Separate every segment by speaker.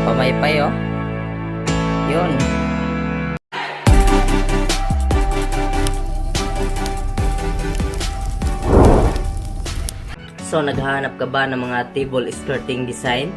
Speaker 1: pamaypay oh. Yun. So naghahanap ka ba ng mga table skirting design?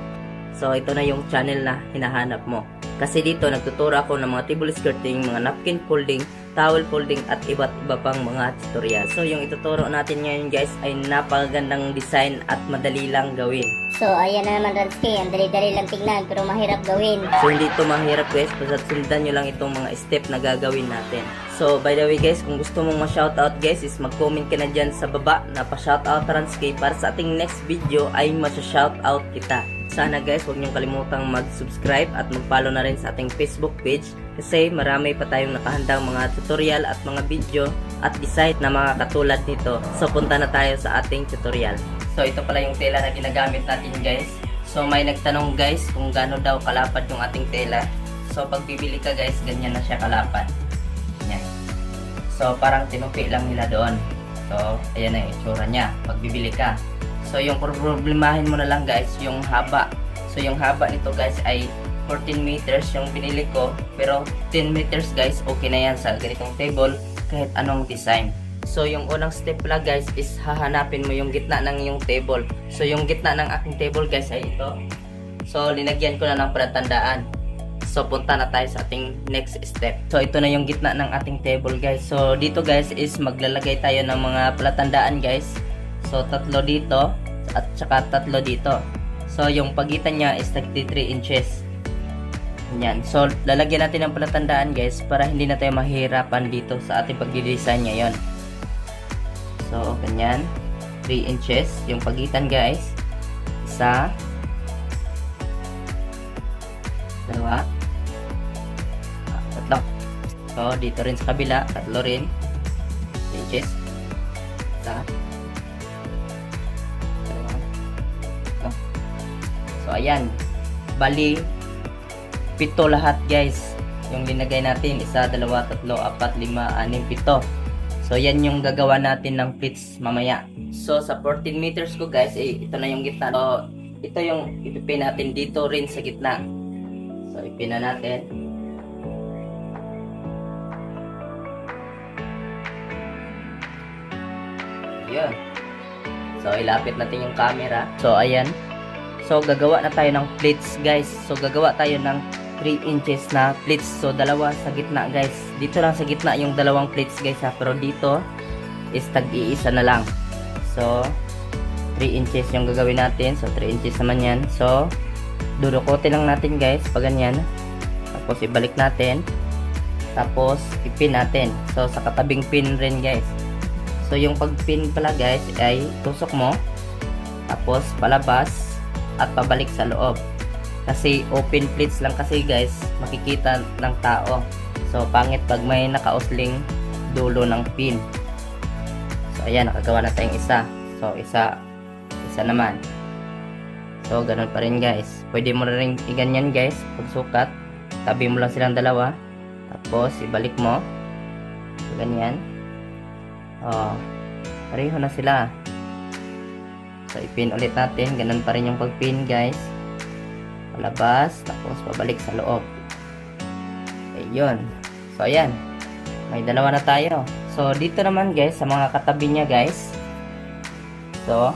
Speaker 1: So ito na yung channel na hinahanap mo. Kasi dito nagtuturo ako ng mga table skirting, mga napkin folding, towel folding at iba't iba pang mga tutorial. So yung ituturo natin ngayon guys ay napakagandang design at madali lang gawin.
Speaker 2: So ayan na naman Ransky, ang dali-dali lang tingnan pero mahirap gawin.
Speaker 1: So hindi ito mahirap guys, basta sundan nyo lang itong mga step na gagawin natin. So by the way guys, kung gusto mong ma-shoutout guys is mag-comment ka na dyan sa baba na pa-shoutout Ransky para sa ating next video ay ma-shoutout kita. Sana guys, huwag niyong kalimutang mag-subscribe at mag-follow na rin sa ating Facebook page kasi marami pa tayong nakahandang mga tutorial at mga video at design na mga katulad nito. So punta na tayo sa ating tutorial. So ito pala yung tela na ginagamit natin guys. So may nagtanong guys kung gaano daw kalapad yung ating tela. So pag bibili ka guys, ganyan na siya kalapad. Yan. So parang tinupi lang nila doon. So ayan na yung itsura niya pag bibili ka. So yung problemahin mo na lang guys yung haba. So yung haba nito guys ay 14 meters yung binili ko. Pero 10 meters guys, okay na yan sa ganitong table kahit anong design. So yung unang step pala guys is hahanapin mo yung gitna ng yung table. So yung gitna ng aking table guys ay ito. So linagyan ko na ng palatandaan. So punta na tayo sa ating next step. So ito na yung gitna ng ating table guys. So dito guys is maglalagay tayo ng mga palatandaan guys. So tatlo dito at saka tatlo dito. So yung pagitan niya is 33 inches. Yan. So lalagyan natin ng palatandaan guys para hindi na tayo mahirapan dito sa ating pagdi-design ngayon. So ganyan, 3 inches yung pagitan guys. Isa, dalawa, tatlo. So dito rin sa kabila, tatlo rin, 3 inches. Isa, dalawa, tatlo. So ayan, bali 7 lahat guys yung linagay natin. 1, 2, 3, 4, 5, 6, 7. So yan yung gagawa natin ng pleats mamaya. So sa 14 meters ko guys, ito na yung gitna. So ito yung ipipin natin dito rin sa gitna. So ipin na natin. Yun. So ilapit natin yung camera. So ayan. So gagawa na tayo ng pleats guys. So gagawa tayo ng 3 inches na pleats. So dalawa sa gitna guys. Dito lang sa gitna yung dalawang pleats guys ha. Pero dito is tag-iisa na lang. So 3 inches yung gagawin natin. So 3 inches naman yan. So dudukotin lang natin guys pag ganyan. Tapos ibalik natin. Tapos ipin natin. So sa katabing pin rin guys. So yung pagpin pala guys ay tusok mo. Tapos palabas at pabalik sa loob. Kasi open pleats lang kasi guys, makikita ng tao. So pangit pag may nakausling dulo ng pin. So ayan, nakagawa na tayong isa. So isa naman. So ganun pa rin guys. Pwede mo rin iganyan guys, pagsukat. Tabi mo lang silang dalawa. Tapos ibalik mo. So ganyan. Oh, pareho na sila. So ipin ulit natin, ganun pa rin yung pagpin guys. Labas, tapos pabalik sa loob. Ayun. So ayan, may dalawa na tayo. So dito naman guys, sa mga katabi niya guys. So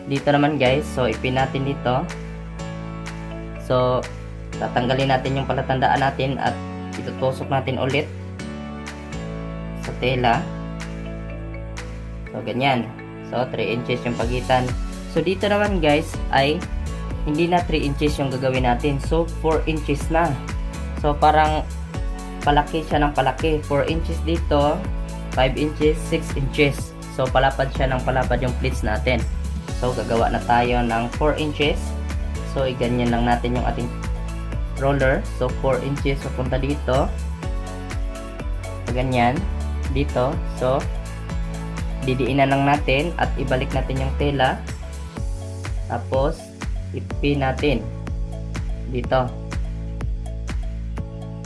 Speaker 1: dito naman guys, so ipin natin dito. So tatanggalin natin yung palatandaan natin at itutusok natin ulit sa tela. So ganyan. So 3 inches yung pagitan. So dito naman guys ay hindi na 3 inches yung gagawin natin. So 4 inches na. So parang palaki siya ng palaki. 4 inches dito, 5 inches, 6 inches. So palapad siya ng palapad yung pleats natin. So gagawa na tayo ng 4 inches. So iganyan lang natin yung ating roller. So 4 inches papunta dito. So ganyan. Dito. So didiinan lang natin at ibalik natin yung tela. Tapos ipin natin dito.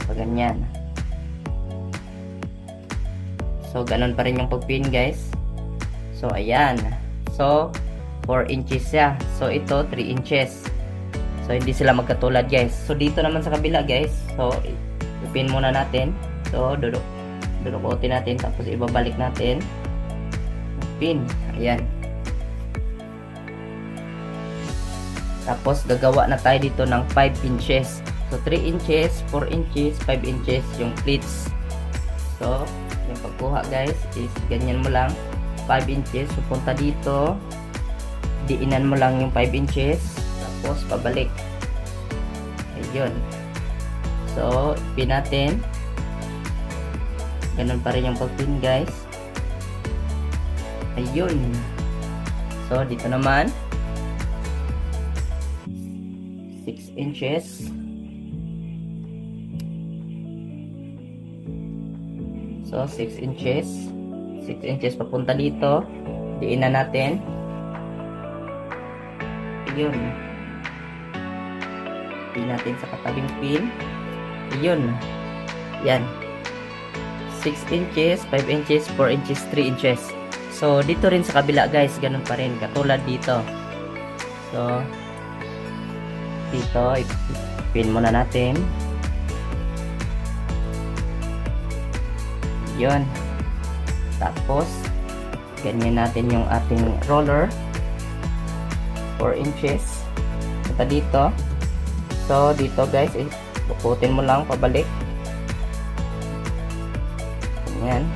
Speaker 1: So ganyan. So ganun pa rin yung pagpin guys. So ayan. So 4 inches siya. So ito 3 inches. So So, hindi sila magkatulad, guys. So, dito naman sa kabila, guys. So, ipin muna natin. So, dudukutin natin. Tapos, ibabalik natin. Pin. Ayan. Tapos, gagawa na tayo dito ng 5 inches. So, 3 inches, 4 inches, 5 inches yung pleats. So, yung pagkuha, guys, is ganyan mo lang. 5 inches. So, punta dito. Diinan mo lang yung 5 inches. Tapos, pabalik. Ayun. So, pin natin. Ganun pa rin yung pag-pin, guys. Ayun. So, dito naman. 6 inches. So, 6 inches. 6 inches papunta dito. Diinan natin. Ayun. Pin natin sa katabing pin. Ayun. Yan. 6 inches, 5 inches, 4 inches, 3 inches. So, dito rin sa kabila, guys. Ganun pa rin. Katulad dito. So, dito, ipin muna natin. Yun. Tapos, ganyan natin yung ating roller. 4 inches. Punta dito. So, dito, guys, bukutin mo lang pabalik. Ganyan.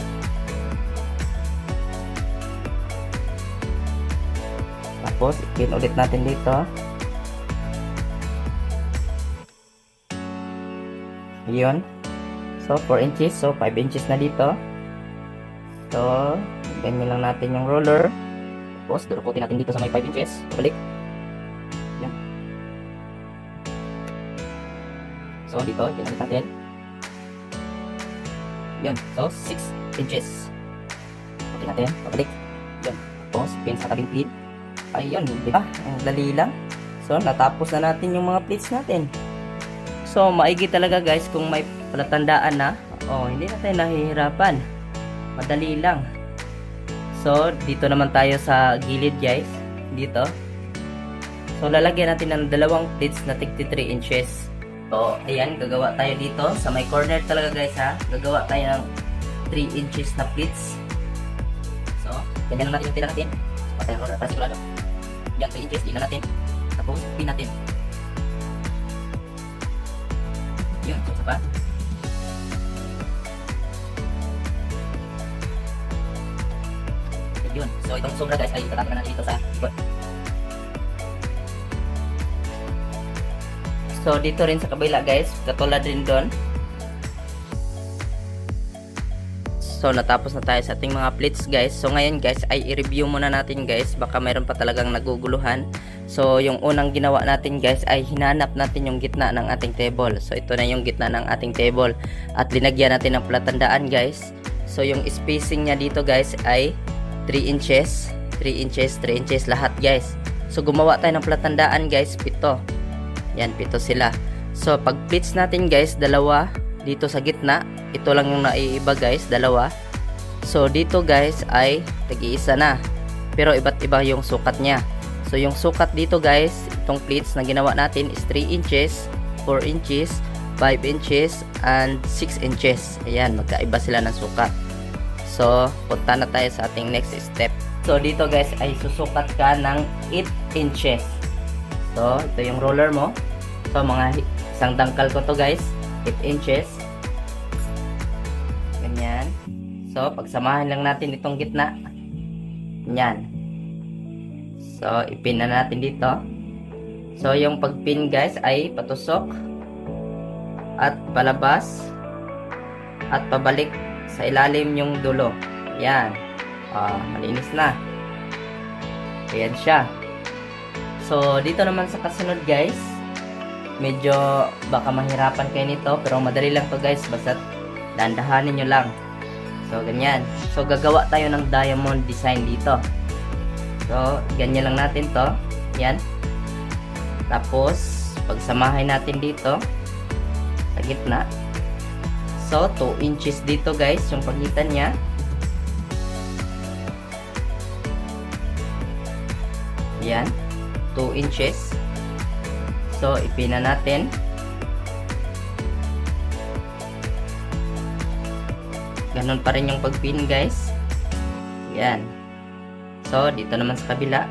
Speaker 1: Tapos, ipin ulit natin dito. Yun. So, 4 inches. So, 5 inches na dito. So, ganyan lang natin yung roller. Tapos, durukutin natin dito sa may 5 inches. Balik. Yan. So, dito, ginamit natin. Yan. So, 6 inches. Okay natin. Pabalik. Yan. Tapos, pin sa tabing pleat. Ayun. Diba? Ang dali lang. So, natapos na natin yung mga pleats natin. So, maigi talaga, guys, kung may palatandaan na. Oh, hindi na tayo nahihirapan. Madali lang. So, dito naman tayo sa gilid, guys. Dito. So, lalagyan natin ng dalawang pleats na tig 3 inches. So, ayan, gagawa tayo dito. Sa may corner talaga, guys, ha. Gagawa tayo ng 3 inches na pleats. So, ganyan lang natin yung tira natin. Patay ang roller, para sigurado. Yan, 3 inches, din na natin. Tapos, pin natin. Yun, so, pa. Yun. So, itong sobra, guys, ay tatapin na natin dito sa likod. So, dito rin sa kabila, guys, katulad rin doon. So, natapos na tayo sa ating mga pleats, guys. So, ngayon, guys, ay i-review muna natin, guys. Baka mayroon pa talagang naguguluhan. So, yung unang ginawa natin, guys, ay hinanap natin yung gitna ng ating table. So, ito na yung gitna ng ating table. At linagyan natin ng palatandaan, guys. So, yung spacing niya dito, guys, ay 3 inches, 3 inches, 3 inches lahat, guys. So, gumawa tayo ng palatandaan, guys, 7. Yan, 7 sila. So, pag pleats natin, guys, dalawa dito sa gitna. Ito lang yung naiiba, guys, dalawa. So, dito, guys, ay tag-iisa na. Pero, iba't iba yung sukat niya. So, yung sukat dito, guys, itong pleats na ginawa natin is 3 inches, 4 inches, 5 inches, and 6 inches. Ayan, magkaiba sila ng sukat. So, punta na tayo sa ating next step. So, dito, guys, ay susukat ka ng 8 inches. So, ito yung roller mo. So, mga isang dangkal ko to, guys. 8 inches. Ganyan. So, pagsamahan lang natin itong gitna. Ganyan. So, ipin na natin dito. So, yung pagpin, guys, ay patusok at palabas at pabalik sa ilalim yung dulo. Yan. Malinis na. Ayan siya. So, dito naman sa kasunod, guys, medyo baka mahirapan kayo nito, pero madali lang to, guys. Basta dandahanin nyo lang. So, ganyan. So, gagawa tayo ng diamond design dito. So, ganyan lang natin to. Yan. Tapos, pagsamahin natin dito sa gitna. So, 2 inches dito, guys, yung pagitan niya. Yan. 2 inches. So, ipina natin. Ganon pa rin yung pagpin, guys. Yan. So, dito naman sa kabila.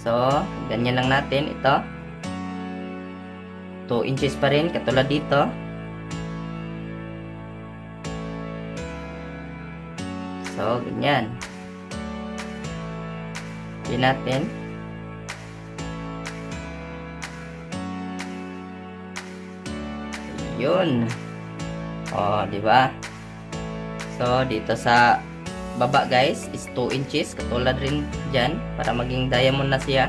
Speaker 1: So, ganyan lang natin ito. 2 inches pa rin, katulad dito. So, ganyan. Pin natin. Yun. Oh, di ba? So, dito sa baba, guys, is 2 inches. Katulad rin dyan, para maging diamond na siya.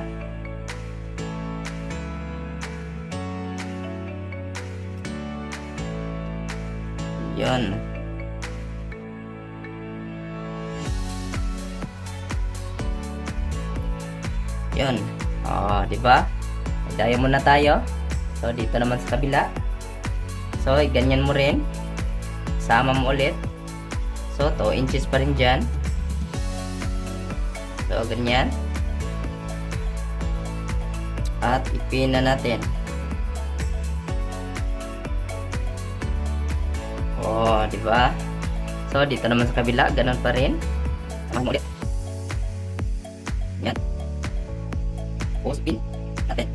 Speaker 1: Yun. Yun. Oh, di ba? Diamond na tayo. So, dito naman sa kabila. So, ganyan mo rin. Sama mo ulit. So, 2 inches pa rin dyan. So, ganyan. At ipin na natin. Oh, di ba? So, dito naman sa kabila, ganun pa rin. Sama mo ulit. Yan. Tapos, pin natin.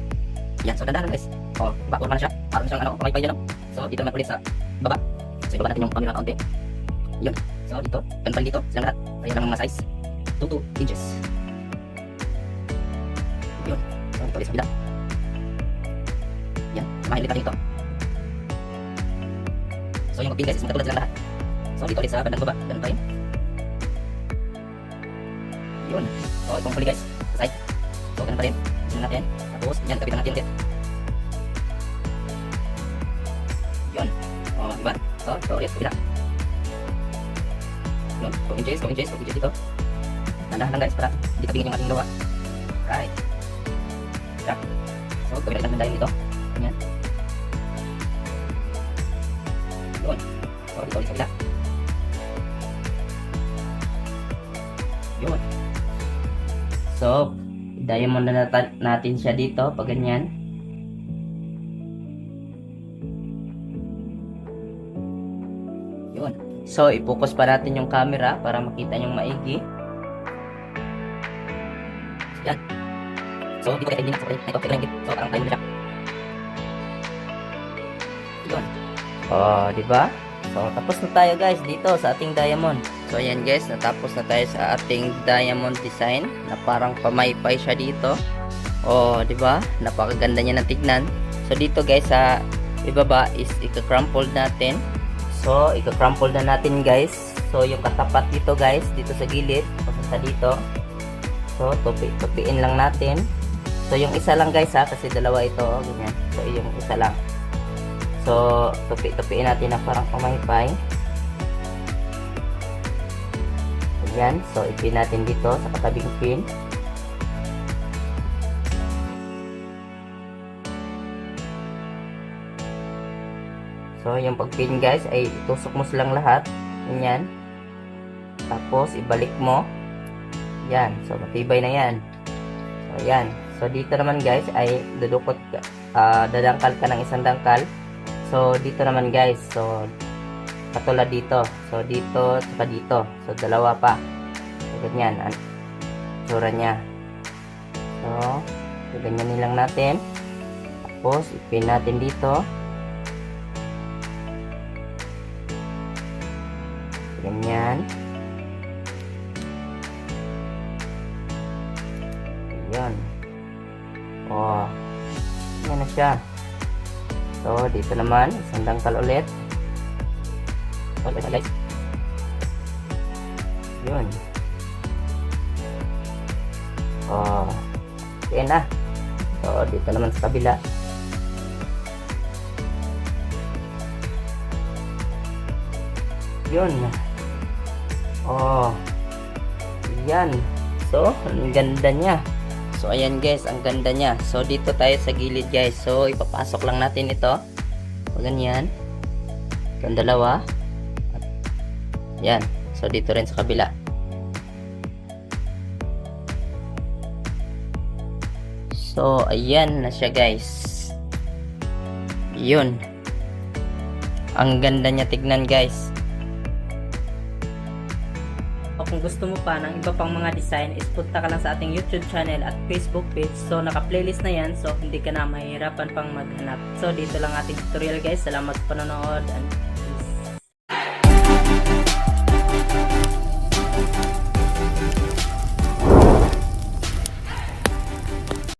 Speaker 1: Yan. So, dandanan guys. Oh, diba? Forma na siya. Parang siyang ano, pamaypay dyan. So, dito naman ulit sa baba. So, ibaba natin yung camera kaunti. Yun. So, dito. Ganun pa rin dito. Silang lahat. Ayan lang mga size. 2 inches. Yun. So, dito ulit sa kabila. Yan. Samahin ulit natin ito. So, yung pin guys is magkatulad silang lahat. So, dito ulit sa bandang baba. Ganun pa rin. Yun. So, itong huli guys. Sa side. So, ganun pa rin. Tignan natin. Tapos, yan. Kapitan natin ulit. Yun. O, diba? So, ito ulit. Kabila. Yun. 2 inches. 2 inches. 2 inches dito. Nandahan lang guys para hindi tabingin yung ating gawa. Right. Yeah. So, kabila lang nandahin dito. Yan. Yun. So, dito ulit sa kabila. Yun. So, diamond na natin siya dito pag ganyan. Yun. So, i-focus pa natin yung camera para makita yung maigi. Yan. So, di ko kaya hindi na. So, parang tayo na siya. Yun. Oh, di ba? So, tapos na tayo guys dito sa ating diamond. So, ayan guys, natapos na tayo sa ating diamond design na parang pamaypay siya dito. Oh, di ba? Napakaganda niya na tignan. So, dito guys sa ibaba is ika-crumple natin. So, ika-crumple na natin guys. So, yung katapat dito guys, dito sa gilid, papunta dito. So, tupiin lang natin. So, yung isa lang guys ha, kasi dalawa ito, ganyan. So, yung isa lang. So, tupiin natin na parang pamaypay. Ayan. So, ipin natin dito sa katabing pin. So, yung pagpin guys ay itusok mo silang lahat. Ganyan. Tapos, ibalik mo. Yan. So, matibay na yan. So, ayan. So, dito naman guys ay dadangkal ka ng isang dangkal. So, dito naman guys. So, katulad dito. So, dito, saka dito. So, dalawa pa. So, ganyan. Ang tsura niya. So, ganyan lang natin. Tapos, ipin natin dito. Ganyan. Ayan. Oh. Yan na siya. So, dito naman, isang dangkal ulit. So, guys. Yun. Oh. Yan na. So, dito naman sa kabila. Yun. Oh. Yan. So, ang ganda niya. So, ayan guys, ang ganda niya. So, dito tayo sa gilid guys. So, ipapasok lang natin ito. So, ganyan. Itong dalawa. Yan. So, dito rin sa kabila. So, So, ayan na siya guys. Yun. Ang ganda niya tignan guys. O kung gusto mo pa ng iba pang mga design, is punta ka lang sa ating YouTube channel at Facebook page. So, naka-playlist na yan. So, hindi ka na mahihirapan pang maghanap. So, dito lang ating tutorial guys. Salamat sa panonood and